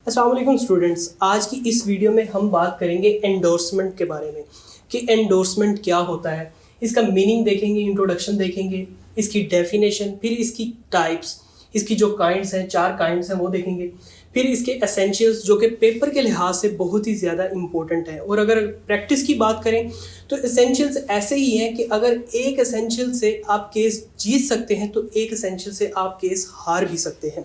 अस्सलाम वालेकुम स्टूडेंट्स। आज की इस वीडियो में हम बात करेंगे एंडोर्समेंट के बारे में कि एंडोर्समेंट क्या होता है, इसका मीनिंग देखेंगे, इंट्रोडक्शन देखेंगे, इसकी डेफिनेशन, फिर इसकी टाइप्स, इसकी जो काइंड्स हैं, 4 काइंड्स हैं वो देखेंगे, फिर इसके एसेंशियल्स जो कि पेपर के लिहाज से बहुत ही ज़्यादा इंपॉर्टेंट है। और अगर प्रैक्टिस की बात करें तो एसेंशियल्स ऐसे ही हैं कि अगर एक एसेंशियल से आप केस जीत सकते हैं तो एक एसेंशियल से आप केस हार भी सकते हैं।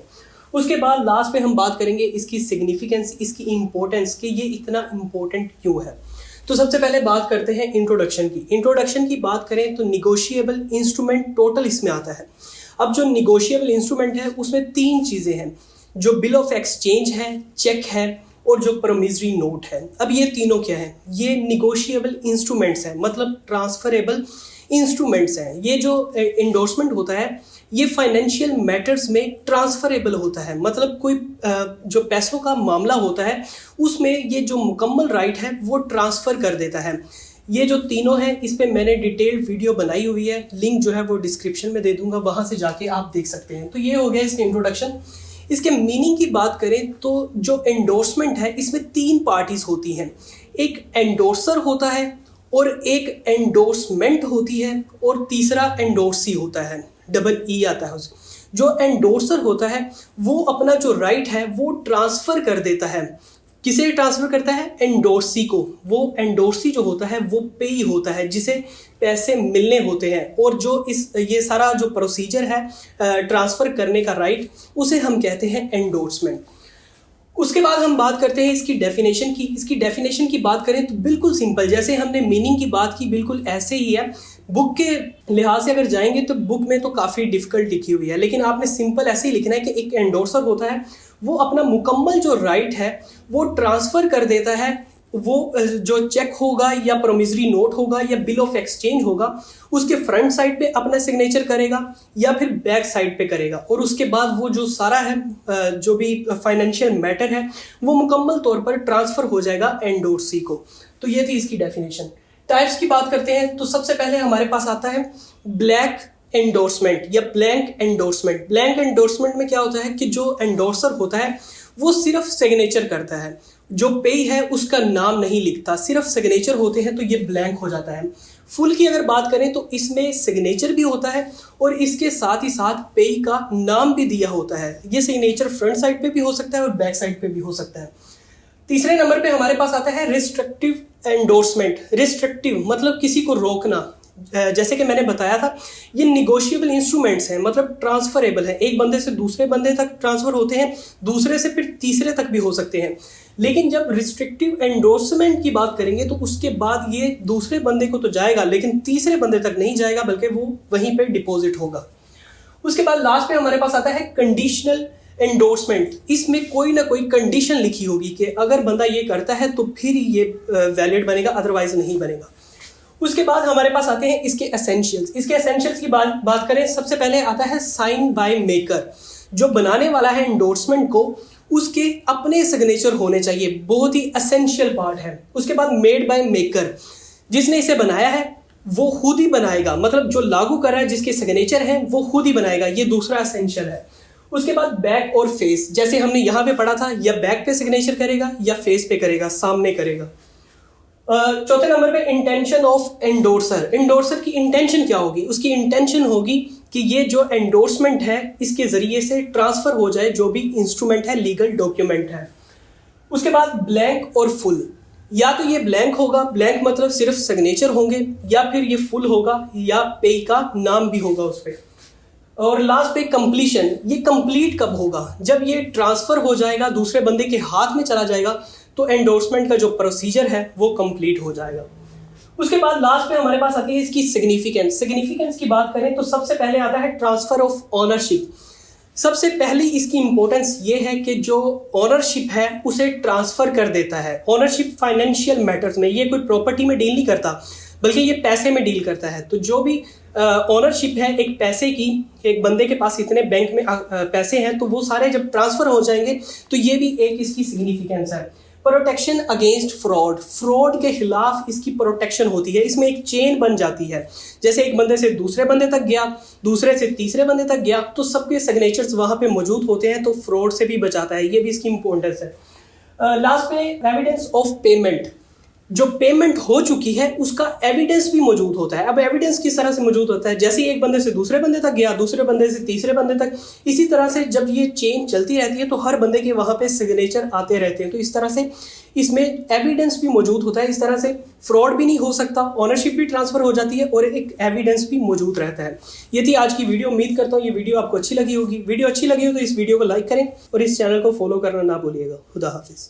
उसके बाद लास्ट में हम बात करेंगे इसकी सिग्निफिकेंस, इसकी इम्पोर्टेंस कि ये इतना इम्पोर्टेंट क्यों है। तो सबसे पहले बात करते हैं इंट्रोडक्शन की। इंट्रोडक्शन की बात करें तो निगोशिएबल इंस्ट्रूमेंट टोटल इसमें आता है। अब जो निगोशिएबल इंस्ट्रूमेंट है उसमें 3 चीज़ें हैं, जो बिल ऑफ एक्सचेंज है, चेक है और जो प्रोमिसरी नोट है। अब ये तीनों क्या है? ये निगोशिएबल इंस्ट्रूमेंट्स हैं, मतलब ट्रांसफरेबल इंस्ट्रूमेंट्स हैं। ये जो इंडोर्समेंट होता है ये फाइनेंशियल मैटर्स में ट्रांसफरेबल होता है, मतलब कोई जो पैसों का मामला होता है उसमें ये जो मुकम्मल राइट है वो ट्रांसफ़र कर देता है। ये जो तीनों हैं इस पे मैंने डिटेल्ड वीडियो बनाई हुई है, लिंक जो है वो डिस्क्रिप्शन में दे दूंगा, वहाँ से जाके आप देख सकते हैं। तो ये हो गया इसका इंट्रोडक्शन। इसके मीनिंग की बात करें तो जो एंडोर्समेंट है इसमें 3 पार्टीज होती हैं। एक एंडोर्सर होता है और एक एंडोर्समेंट होती है और तीसरा एंडोर्सी होता है, डबल ई आता है उसमें। जो एंडोर्सर होता है वो अपना जो राइट है वो ट्रांसफ़र कर देता है। किसे ट्रांसफ़र करता है? एंडोर्सी को। वो एंडोर्सी जो होता है वो पेई होता है, जिसे पैसे मिलने होते हैं। और जो ये सारा जो प्रोसीजर है ट्रांसफ़र करने का राइट, उसे हम कहते हैं एंडोर्समेंट। उसके बाद हम बात करते हैं इसकी डेफिनेशन की। इसकी डेफिनेशन की बात करें तो बिल्कुल सिंपल, जैसे हमने मीनिंग की बात की बिल्कुल ऐसे ही है। बुक के लिहाज से अगर जाएंगे तो बुक में तो काफ़ी डिफ़िकल्ट लिखी हुई है, लेकिन आपने सिंपल ऐसे ही लिखना है कि एक एंडोर्सर होता है, वो अपना मुकम्मल जो राइट है वो ट्रांसफ़र कर देता है। वो जो चेक होगा या प्रोमिसरी नोट होगा या बिल ऑफ एक्सचेंज होगा, उसके फ्रंट साइड पे अपना सिग्नेचर करेगा या फिर बैक साइड पे करेगा। और उसके बाद वो जो सारा है जो भी फाइनेंशियल मैटर है वो मुकम्मल तौर पर ट्रांसफ़र हो जाएगा एंडोर्सी को। तो ये थी इसकी डेफिनेशन। टाइप्स की बात करते हैं तो सबसे पहले हमारे पास आता है ब्लैंक एंडोर्समेंट या ब्लैंक एंडोर्समेंट। ब्लैंक एंडोर्समेंट में क्या होता है कि जो एंडोर्सर होता है वो सिर्फ सिग्नेचर करता है, जो पेई है उसका नाम नहीं लिखता, सिर्फ सिग्नेचर होते हैं, तो ये ब्लैंक हो जाता है। फुल की अगर बात करें तो इसमें सिग्नेचर भी होता है और इसके साथ ही साथ पेई का नाम भी दिया होता है। ये सिग्नेचर फ्रंट साइड पे भी हो सकता है और बैक साइड पे भी हो सकता है। तीसरे नंबर पे हमारे पास आता है रिस्ट्रिक्टिव एंडोर्समेंट। रिस्ट्रिक्टिव मतलब किसी को रोकना। जैसे कि मैंने बताया था ये निगोशिएबल इंस्ट्रूमेंट्स हैं, मतलब ट्रांसफरेबल है। एक बंदे से दूसरे बंदे तक ट्रांसफ़र होते हैं, दूसरे से फिर तीसरे तक भी हो सकते हैं। लेकिन जब रिस्ट्रिक्टिव एंडोर्समेंट की बात करेंगे तो उसके बाद ये दूसरे बंदे को तो जाएगा लेकिन तीसरे बंदे तक नहीं जाएगा, बल्कि वो वहीं पे डिपॉजिट होगा। उसके बाद लास्ट में हमारे पास आता है कंडीशनल एंडोर्समेंट। इसमें कोई ना कोई कंडीशन लिखी होगी कि अगर बंदा ये करता है तो फिर ये वैलिड बनेगा, अदरवाइज नहीं बनेगा। उसके बाद हमारे पास आते हैं इसके एसेंशियल्स। इसके एसेंशियल्स की बात करें, सबसे पहले आता है साइन बाय मेकर। जो बनाने वाला है एंडोर्समेंट को उसके अपने सिग्नेचर होने चाहिए, बहुत ही एसेंशियल पार्ट है। उसके बाद मेड बाय मेकर, जिसने इसे बनाया है वो खुद ही बनाएगा, मतलब जो लागू कर रहा है जिसके सिग्नेचर हैं वो खुद ही बनाएगा, ये दूसरा एसेंशियल है। उसके बाद बैक और फेस, जैसे हमने यहाँ पे पढ़ा था, या बैक पे सिग्नेचर करेगा या फेस पे करेगा, सामने करेगा। चौथे नंबर पे इंटेंशन ऑफ एंडोर्सर। एंडोर्सर की इंटेंशन क्या होगी? उसकी इंटेंशन होगी कि ये जो एंडोर्समेंट है इसके ज़रिए से ट्रांसफ़र हो जाए जो भी इंस्ट्रूमेंट है, लीगल डॉक्यूमेंट है। उसके बाद ब्लैंक और फुल। या तो ये ब्लैंक होगा, ब्लैंक मतलब सिर्फ सिग्नेचर होंगे, या फिर ये फुल होगा या पेई का नाम भी होगा उस पर। और लास्ट पे कंप्लीशन। ये कंप्लीट कब होगा? जब ये ट्रांसफ़र हो जाएगा, दूसरे बंदे के हाथ में चला जाएगा, तो एंडोर्समेंट का जो प्रोसीजर है वो कंप्लीट हो जाएगा। उसके बाद लास्ट में हमारे पास आती है इसकी सिग्निफिकेंस। सिग्निफिकेंस की बात करें तो सबसे पहले आता है ट्रांसफ़र ऑफ ऑनरशिप। सबसे पहले इसकी इंपॉर्टेंस ये है कि जो ऑनरशिप है उसे ट्रांसफ़र कर देता है। ऑनरशिप फाइनेंशियल मैटर्स में, ये कोई प्रॉपर्टी में डील नहीं करता बल्कि ये पैसे में डील करता है। तो जो भी ऑनरशिप है एक पैसे की, एक बंदे के पास इतने बैंक में पैसे हैं तो वो सारे जब ट्रांसफ़र हो जाएंगे तो ये भी एक इसकी सिग्निफिकेंस है। Protection against fraud. फ्रॉड के खिलाफ इसकी प्रोटेक्शन होती है। इसमें एक चेन बन जाती है, जैसे एक बंदे से दूसरे बंदे तक गया, दूसरे से तीसरे बंदे तक गया, तो सबके सिग्नेचर्स वहाँ पे मौजूद होते हैं, तो फ्रॉड से भी बचाता है। ये भी इसकी इंपॉर्टेंस है। लास्ट पे एविडेंस ऑफ पेमेंट, जो पेमेंट हो चुकी है उसका एविडेंस भी मौजूद होता है। अब एविडेंस किस तरह से मौजूद होता है, जैसे एक बंदे से दूसरे बंदे तक गया, दूसरे बंदे से तीसरे बंदे तक, इसी तरह से जब ये चेन चलती रहती है तो हर बंदे के वहाँ पे सिग्नेचर आते रहते हैं। तो इस तरह से इसमें एविडेंस भी मौजूद होता है। इस तरह से फ्रॉड भी नहीं हो सकता, ऑनरशिप भी ट्रांसफर हो जाती है और एक एविडेंस भी मौजूद रहता है। ये थी आज की वीडियो। उम्मीद करता हूँ ये वीडियो आपको अच्छी लगी होगी। वीडियो अच्छी लगी हो तो इस वीडियो को लाइक करें और इस चैनल को फॉलो करना ना भूलिएगा। खुदा हाफिज़।